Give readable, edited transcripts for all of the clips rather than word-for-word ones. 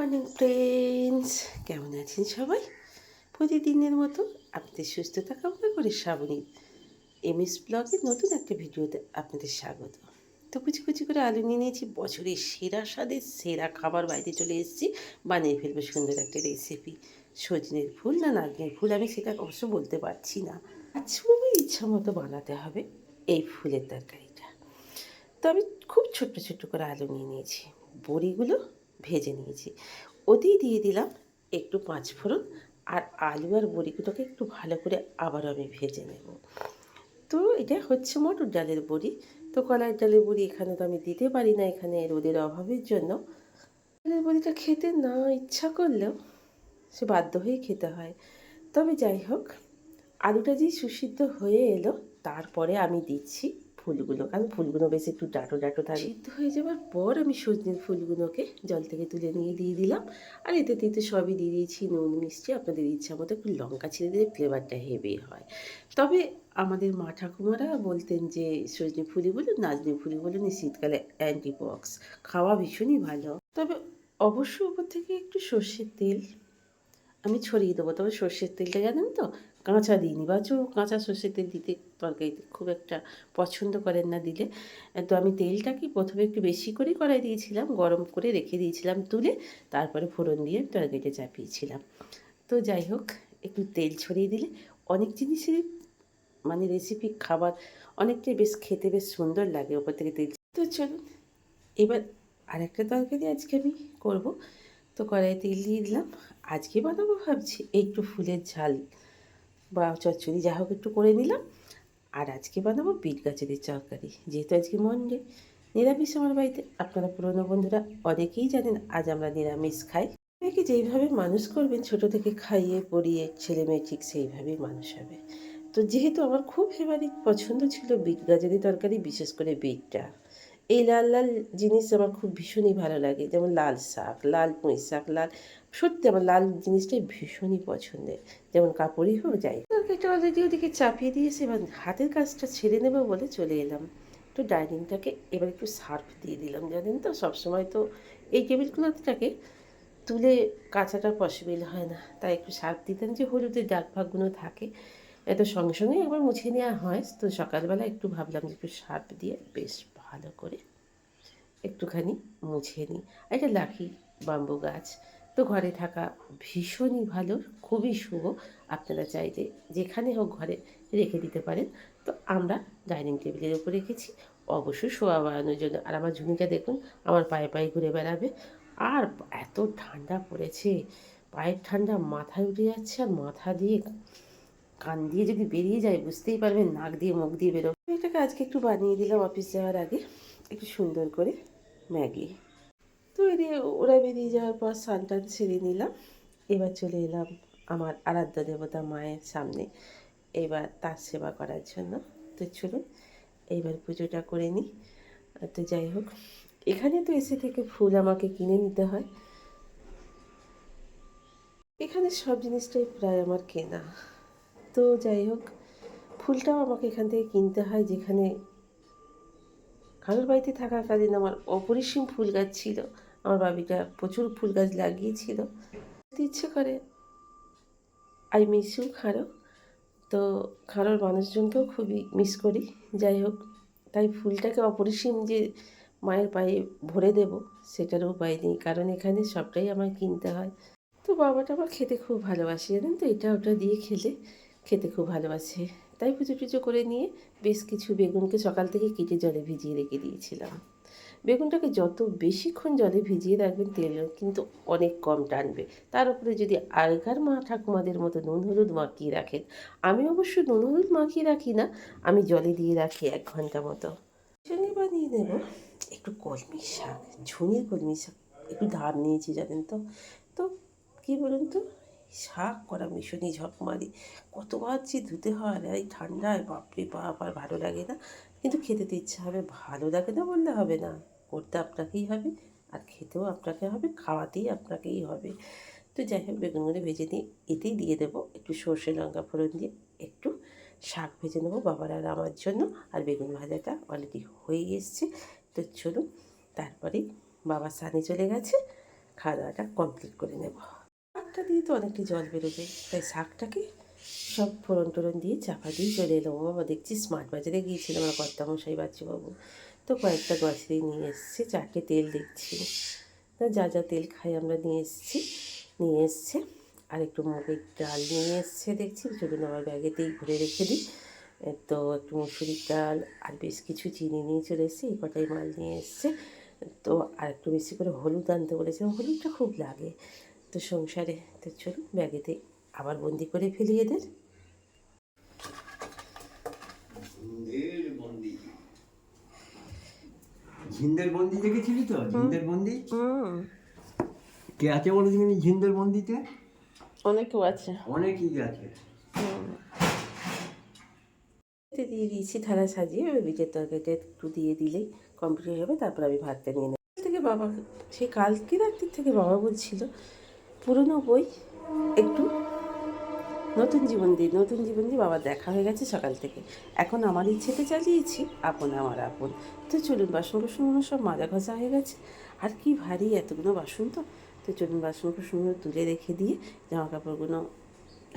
Morning friends, কেমন আছেন সবাই? প্রতিদিনের মতো আপনাদের সুস্থতা কামনা করে শ্রাবণীর এমএস ব্লগের নতুন একটা ভিডিওতে আপনাদের স্বাগত। তো কুচি কুচি করে আলু নিয়ে নিয়েছি, বছরের সেরা স্বাদের সেরা খাবার বাড়িতে চলে এসেছি, বানিয়ে ফেলবো সুন্দর একটা রেসিপি। সজনের ফুল না নারকেল ফুল আমি সেটা অবশ্য বলতে পারছি না, আজকে ইচ্ছা মতো বানাতে হবে এই ফুলের তরকারিটা। তো আমি খুব ছোট্ট ছোট্ট করে আলু নিয়ে নিয়েছি, বড়িগুলো ভেজে নিয়েছি, ওতেই দিয়ে দিলাম একটু পাঁচফোড়ন, আর আলু আর বড়িগুলোকে একটু ভালো করে আবার আমি ভেজে নেব। তো এটা হচ্ছে মটর ডালের বড়ি। তো কলাইয়ের ডালের বড়ি এখানে তো আমি দিতে পারি না, এখানে রোদের অভাবের জন্য। ডালের বড়িটা খেতে না ইচ্ছা করলেও সে বাধ্য হয়েই খেতে হয়। তবে যাই হোক, আলুটা যেই সুসিদ্ধ হয়ে এলো, তারপরে আমি দিচ্ছি ফুলগুলো, কারণ ফুলগুলো বেশ একটু ডাঁটো ডাঁটো থাকে। সিদ্ধ হয়ে যাওয়ার পর আমি সজনের ফুলগুলোকে জল থেকে তুলে নিয়ে দিয়ে দিলাম। আর এতে দিতে সবই দিয়ে দিয়েছি, নুন মিষ্টি, আপনাদের ইচ্ছা মতো একটু লঙ্কা ছিঁড়ে দিলে ফ্লেভারটা হেভি হয়। তবে আমাদের মা ঠাকুমারা বলতেন যে সজনে ফুলি বলুন, নাজনে ফুলি বলুন, এই শীতকালে অ্যান্টিবক্স খাওয়া ভীষণই ভালো। তবে অবশ্য উপর থেকে একটু সর্ষের তেল আমি ছড়িয়ে দেবো। তবে সর্ষের তেলটা জানেন তো, কাঁচা দিইনি, বাচু কাঁচা সর্ষের তেল দিতে তরকারিতে খুব একটা পছন্দ করেন না দিলে। তো আমি তেলটা কি প্রথমে একটু বেশি করেই কড়াই দিয়েছিলাম, গরম করে রেখে দিয়েছিলাম তুলে, তারপরে ফোড়ন দিয়ে তরকারিটা চাপিয়েছিলাম। তো যাই হোক, একটু তেল ছড়িয়ে দিলে অনেক জিনিসেরই মানে রেসিপি খাবার অনেকটাই বেশ খেতে বেশ সুন্দর লাগে ওপর থেকে তেল। তো চলুন এবার আরেকটা তরকারি আজকে আমি করব। তো কড়াইয়ে তেল দিয়ে দিলাম। আজকে বানাবো ভাবছি একটু ফুলের ঝাল বা চচ্চড়ি, যা হোক একটু করে নিলাম। আর আজকে বানাবো বিট গাজরের তরকারি, যেহেতু আজকে মন্ডে, নিরামিষ আমার বাড়িতে। আপনারা পুরনো বন্ধুরা অনেকেই জানেন আজ আমরা নিরামিষ খাই। মেয়েকে যেইভাবে মানুষ করবেন ছোট থেকে খাইয়ে পড়িয়ে, ছেলে মেয়ে ঠিক সেইভাবেই মানুষ হবে। তো যেহেতু আমার খুব ফেভারিট পছন্দ ছিল বিট গাজরের তরকারি, বিশেষ করে বিটটা, এই লাল লাল জিনিস আমার খুব ভীষণই ভালো লাগে, যেমন লাল শাক, লাল পুঁই শাক, লাল, সত্যি আমার লাল জিনিসটাই ভীষণই পছন্দের, যেমন কাপড়ই হোক যাই। তরকারিটা অলরেডি ওদিকে চাপিয়ে দিয়েছি, এবার হাতের কাজটা ছেড়ে নেবো বলে চলে এলাম তো ডাইনিংটাকে। এবার একটু সার্ফ দিয়ে দিলাম, জানেন তো সবসময় তো এই টেবিল ক্লথটাকে তুলে কাচাটা পসিবল হয় না, তাই একটু সার্ফ দিতেন যে হলুদের দাগ ফাগগুলো থাকে, এত সঙ্গে সঙ্গে একবার মুছে নেওয়া হয়। তো সকালবেলা একটু ভাবলাম যে একটু সার্ফ দিয়ে বেশ ভালো করে একটুখানি মুছে নিই। একটা লাকি বাম্বু গাছ তো ঘরে থাকা ভীষণই ভালো, খুবই শুভ। আপনারা চাইলে যেখানে হোক ঘরে রেখে দিতে পারেন। তো আমরা ডাইনিং টেবিলের উপর রেখেছি, অবশ্যই শোয়া বাড়ানোর জন্য। আর আমার ঝুনিটা দেখুন, আমার পায়ে পায়ে ঘুরে বেড়াবে। আর এত ঠান্ডা পড়েছে, পায়ের ঠান্ডা মাথায় উঠে যাচ্ছে, আর মাথা দিয়ে কান দিয়ে যদি বেরিয়ে যায় বুঝতেই পারবেন, নাক দিয়ে মুখ দিয়ে বেরো। এটাকে আজকে একটু বানিয়ে দিলাম অফিস যাওয়ার আগে, একটু সুন্দর করে ম্যাগি। তো এদিকে ওরা বেরিয়ে যাওয়ার পর স্নান টান সেরে নিলাম। এবার চলে এলাম আমার আরাধ্য দেবতা মায়ের সামনে, এবার তার সেবা করার জন্য। তো চলুন এইবার পুজোটা করে নিই। তো যাই হোক, এখানে তো এসে থেকে ফুল আমাকে কিনে নিতে হয়। এখানে সব জিনিসটাই প্রায় আমার কেনা। তো যাই হোক, ফুলটাও আমাকে এখান থেকে কিনতে হয়, যেখানে কারোর বাড়িতে থাকাকালীন আমার অপরিসীম ফুল গাছ ছিল। আমার বাবিটা প্রচুর ফুল গাছ লাগিয়েছিল। ইচ্ছে করে আই মিস ইউ খাঁড়ো। তো খাঁড়োর মানুষজনকেও খুবই মিস করি। যাই হোক, তাই ফুলটাকে অপরিসীম যে মায়ের পায়ে ভরে দেব সেটারও উপায় নেই, কারণ এখানে সবটাই আমায় কিনতে হয়। তো বাবাটা আবার খেতে খুব ভালোবাসে, জানেন তো, এটা ওটা দিয়ে খেলে খেতে খুব ভালোবাসে। তাই পুজো টুজো করে নিয়ে বেশ কিছু বেগুনকে সকাল থেকে কেটে জলে ভিজিয়ে রেখে দিয়েছিলাম। বেগুনটাকে যত বেশিক্ষণ জলে ভিজিয়ে রাখবেন তেল কিন্তু অনেক কম টানবে। তার উপরে যদি আগেকার মা ঠাকুমাদের মতো নুন হলুদ মাখিয়ে রাখেন, আমি অবশ্য নুন হলুদ মাখিয়ে রাখি না, আমি জলে দিয়ে রাখি 1 ঘন্টা মতো। সঙ্গে বানিয়ে নেব একটু কলমি শাক, ঝুনির কলমি শাক একটু ধার নিয়েছি, জানেন তো। তো কী বলুন তো, শাক করা ভীষণই ঝকমারি, কতবার যে ধুতে হয়, আর এই ঠান্ডায় বাপরে বাপ, আর ভালো লাগে না। কিন্তু খেতে তো ইচ্ছা হবে, ভালো লাগে না বললে হবে না, করতে আপনাকেই হবে, আর খেতেও আপনাকে হবে, খাওয়াতেই আপনাকেই হবে। তো যাই হোক, বেগুনগুলো ভেজে নিয়ে এতেই দিয়ে দেবো একটু সর্ষে লঙ্কা ফোড়ন দিয়ে, একটু শাক ভেজে নেবো বাবার আর আমার জন্য। আর বেগুন ভাজাটা অলরেডি হয়ে এসছে। তো চলুন, তারপরেই বাবা স্নানে চলে গেছে, খাওয়া দাওয়াটা কমপ্লিট করে নেব। শাকটা দিয়ে তো অনেকটা জল বেরোবে, তাই শাকটাকে সব ফোড়ন টোড়ন দিয়ে চাপা দিয়ে চলে এলাম। বাবা দেখছি স্মার্ট বাজারে গিয়েছিলাম আমার কর্তামশাই বাচ্চাবাবু, তো কয়েকটা গ্রসারি নিয়ে এসছে, 4টে তেল দেখছি, তা যা যা তেল খাই আমরা নিয়ে এসছে। আর একটু মুগের ডাল নিয়ে এসছে দেখছি, চলুন আমার ব্যাগেতেই ঘুরে রেখে দিই। তো একটু মুসুরির ডাল আর বেশ কিছু চিনি নিয়ে চলে এসছে, এই কটাই মাল নিয়ে এসছে। তো আর একটু বেশি করে হলুদ আনতে বলেছিলাম, হলুদটা খুব লাগে তো সংসারে। তো চলুন ব্যাগেতে আবার বন্দি করে ফেলি এদের। ঝিন্দের বন্দি দেখেছিলি তো? ঝিন্দের বন্দি কে আছে বলো তুমি? ঝিন্দের বন্দিতে অনেকেও আছে, অনেকই আছে। দিয়ে দিয়েছি থালা সাজিয়ে, এবার বিটের তরকারিটা একটু দিয়ে দিলেই কমপ্লিট হয়ে যাবে। তারপর আমি ভাতটা নিয়ে নেব। থেকে বাবা, সেই কালকে রাত্রির থেকে বাবা বলছিল পুরনো বই একটু নতুন জীবন দিয়ে বাবার দেখা হয়ে গেছে সকাল থেকে। এখন আমার ইচ্ছেতে চালিয়েছি আপন আমার আপন। তো চলুন, বাসন কুসনগুলো সব মাজা ঘষা হয়ে গেছে, আর কি ভারী এতগুলো বাসন। তো চলুন বাসন কুসনগুলো তুলে রেখে দিয়ে জামা কাপড়গুলো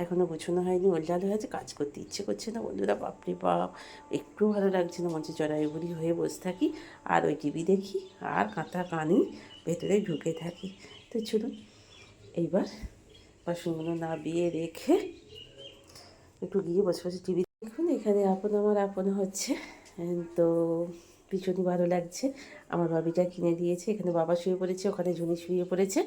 এখনও গোছানো হয়নি, ওলটাল হয়ে আছে, কাজ করতে ইচ্ছে করছে না বন্ধুরা, বাপরে বাপ, একটু ভালো লাগছে না, মঞ্চে জড়াই বুড়ি হয়ে বসে থাকি আর ওই টিভি দেখি আর কাঁথা কানি ভেতরে ঢুকে থাকি। তো চলুন এইবার বাসনগুলো নাবিয়ে রেখে একটু গিয়ে বসে বসে টিভি দেখুন। এখানে আপন আমার আপন হচ্ছে, তো ভীষণই ভালো লাগছে। আমার বাবিটা কিনে দিয়েছে, এখানে বাবা শুয়ে পড়েছে, ওখানে ঝুনি শুয়ে পড়েছে,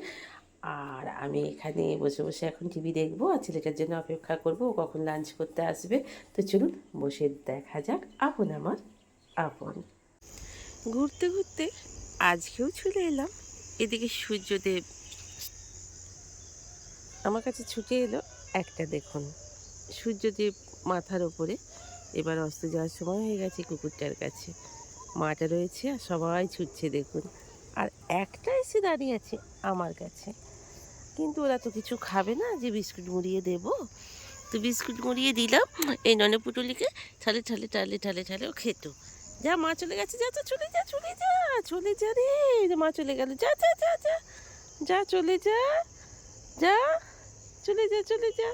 আর আমি এখানে বসে বসে এখন টিভি দেখবো আর ছেলেটার জন্য অপেক্ষা করবো ও কখন লাঞ্চ করতে আসবে। তো চলুন বসে দেখা যাক আপন আমার আপন। ঘুরতে ঘুরতে আজকেও চলে এলাম এদিকে সূর্যদেব আমার কাছে ছুটে এলো। একটা দেখুন সূর্যদেব মাথার ওপরে, এবার অস্ত যাওয়ার সময় হয়ে গেছে কুকুরটার কাছে, মাটা রয়েছে আর সবাই ছুটছে দেখুন, আর একটা এসে দাঁড়িয়ে আছে আমার কাছে। কিন্তু ওরা তো কিছু খাবে না, যে বিস্কুট মুড়িয়ে দেবো, তো বিস্কুট মুড়িয়ে দিলাম এই ননে পুটুলিকে, ঠালে ঠালে ঠালে ঠালে ঠালে ও খেত। যা মা চলে গেছে, যা যা চলে যা চলে যা চলে যা রে, মা চলে গেল, যা যা যা যা যা চলে যা, যা চলে যা চলে যা।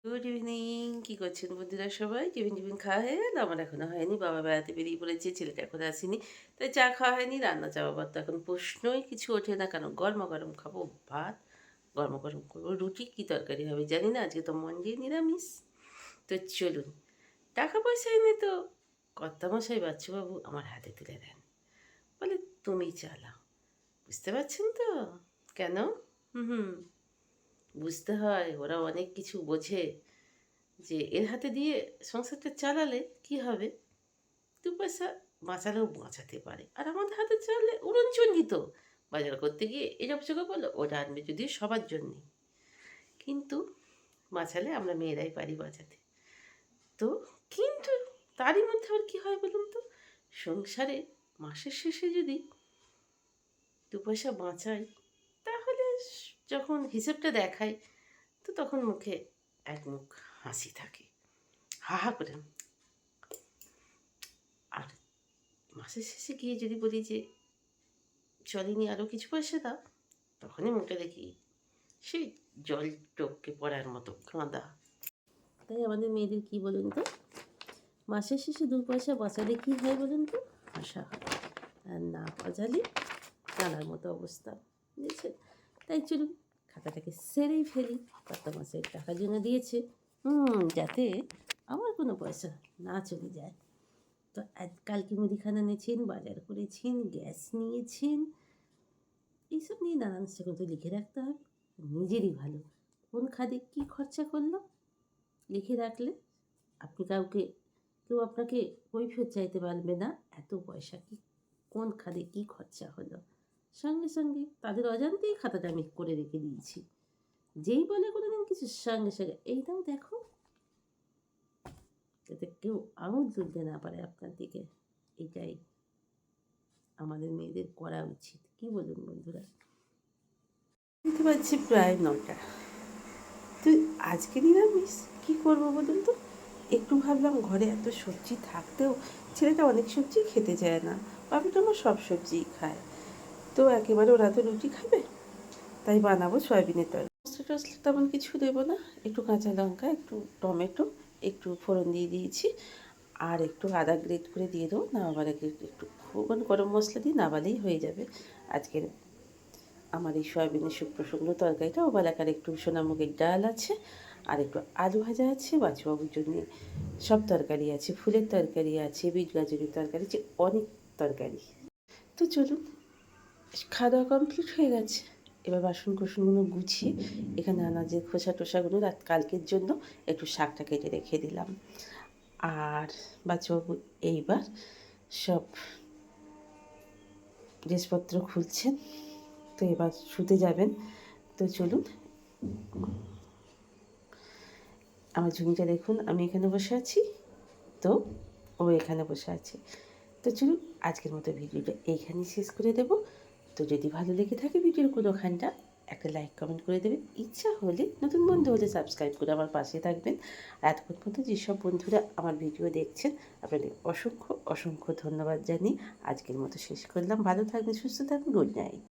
গুড ইভিনিং, কী করছেন বন্ধুরা সবাই? টিফিন খাওয়া হয়ে গেল? আমার এখনো হয়নি, বাবা বেড়াতে বেরিয়ে পড়েছে, ছেলেটা এখন আসেনি, তাই চা খাওয়া হয়নি। রান্না চা বাবার তো এখন প্রশ্নই কিছু ওঠে না, কারণ গরমা গরম খাবো ভাত, গরমা গরম করবো রুটি, কী তরকারি হবে জানি না, আজকে তো মন্ডে নিরামিষ। তো চলুন, টাকা পয়সা এনে তো কর্তামশাই বাচ্চাবাবু আমার হাতে তুলে দেন, বলে তুমি চালাও। বুঝতে পারছেন তো কেন? হুম, বুঝতে হয়, ওরা অনেক কিছু বোঝে, যে এর হাতে দিয়ে সংসারটা চালালে কি হবে, 2 পয়সা বাঁচালেও বাঁচাতে পারে। আর আমাদের হাতে চালালে উড়নচণ্ডী তো, বাজার করতে গিয়ে এসব চোখে বললো ওটা আনবে, যদি সবার জন্যে, কিন্তু বাঁচালে আমরা মেয়েরাই পারি বাঁচাতে। তো কিন্তু তারই মধ্যে আবার কী হয় বলুন তো, সংসারে মাসের শেষে যদি 2 পয়সা বাঁচাই, তাহলে যখন হিসেবটা দেখাই, তো তখন মুখে এক মুখ হাসি থাকে, হা হা করে। আর মাসের শেষে গিয়ে যদি বলি যে চলেনি, আরও কিছু পয়সা দাও, তখনই মুখে দেখি সেই জল টপকে পড়ার মতো কাঁদা। তাই আমাদের মেয়েদের কি বলুন তো, মাসের শেষে 2 পয়সা বাঁচালে কী হয় বলুন তো, হাসা হয়, আর না বাঁচালে কানার মতো অবস্থা, বুঝেছেন? তাই চলুন খাতাটাকে সেরেই ফেলি। কত মাসের টাকার জন্য দিয়েছে, যাতে আমার কোনো পয়সা না চলে যায়। তো কালকে মুদিখানা এনেছেন, বাজার করেছেন, গ্যাস নিয়েছেন, এইসব নিয়ে নানান সেগুলো তো লিখে রাখতে হবে, নিজেরই ভালো কোন খাদে কী খরচা করলাম লিখে রাখলে আপনি কেউ আপনাকে কৈফিয়ত চাইতে পারবে না, এত পয়সা কি কোন খাদে কী খরচা হলো, সঙ্গে সঙ্গে তাদের অজান্তেই খাতাটা আমি করে রেখে দিয়েছি। যেই বলে কোনোদিন কিছু, সঙ্গে সঙ্গে এই দাও দেখো, যাতে কেউ আঙুল তুলতে না পারে আপনার দিকে। এটাই আমাদের মেয়েদের করা উচিত, কি বলুন বন্ধুরা? দেখতে পাচ্ছি প্রায় 9টা, তো আজকে নিরামিষ কী করবো বলুন তো। একটু ভাবলাম ঘরে এত সবজি থাকতেও ছেলেটা অনেক সবজি খেতে চায় না, বাপিটা আমার সব সবজিই খায়, তো তো একেবারে ওরা তো রুটি খাবে, তাই বানাবো সয়াবিনের তরকারি। মশলা টসলা তেমন কিছু দেবো না, একটু কাঁচা লঙ্কা, একটু টমেটো, একটু ফোড়ন দিয়ে দিয়েছি, আর একটু আদা গ্রেট করে দিয়ে দেবো। নামাবার আগে একটু গরম মশলা দিয়ে নামালেই হয়ে যাবে আজকের আমার এই সয়াবিনের শুকনো শুকনো তরকারিটা। ওবেলাকার একটু সোনামুগের ডাল আছে, আর একটু আলু ভাজা আছে, বাচ্চাবাবুর জন্য সব তরকারি আছে, ফুলের তরকারি আছে, বিট গাজরের তরকারি আছে, অনেক তরকারি। তো চলুন, খাওয়া দাওয়া কমপ্লিট হয়ে গেছে। এবার বাসন কোসনগুলো গুছিয়ে এখানে আনাজের খোসা টোসাগুলো রাত কালকের জন্য একটু শাকটা কেটে রেখে দিলাম। আর বাচ্চাবাবু এইবার সব ড্রেসপত্র খুলছেন, তো এবার শুতে যাবেন। তো চলুন, আমার ঝুমিটা দেখুন, আমি এখানে বসে আছি, তো ও এখানে বসে আছে। তো চলুন, আজকের মতো ভিডিওটা এইখানেই শেষ করে দেব। তো যদি ভালো লেগে থাকে ভিডিওর কোনোখানটা একটা লাইক কমেন্ট করে দেবেন, ইচ্ছা হলে নতুন বন্ধু হলে সাবস্ক্রাইব করে আমার পাশে থাকবেন। আর এতক্ষণ পর্যন্ত যেসব বন্ধুরা আমার ভিডিও দেখছেন আপনাদের অসংখ্য অসংখ্য ধন্যবাদ জানিয়ে আজকের মতো শেষ করলাম। ভালো থাকবেন, সুস্থ থাকবেন, গুড নাইট।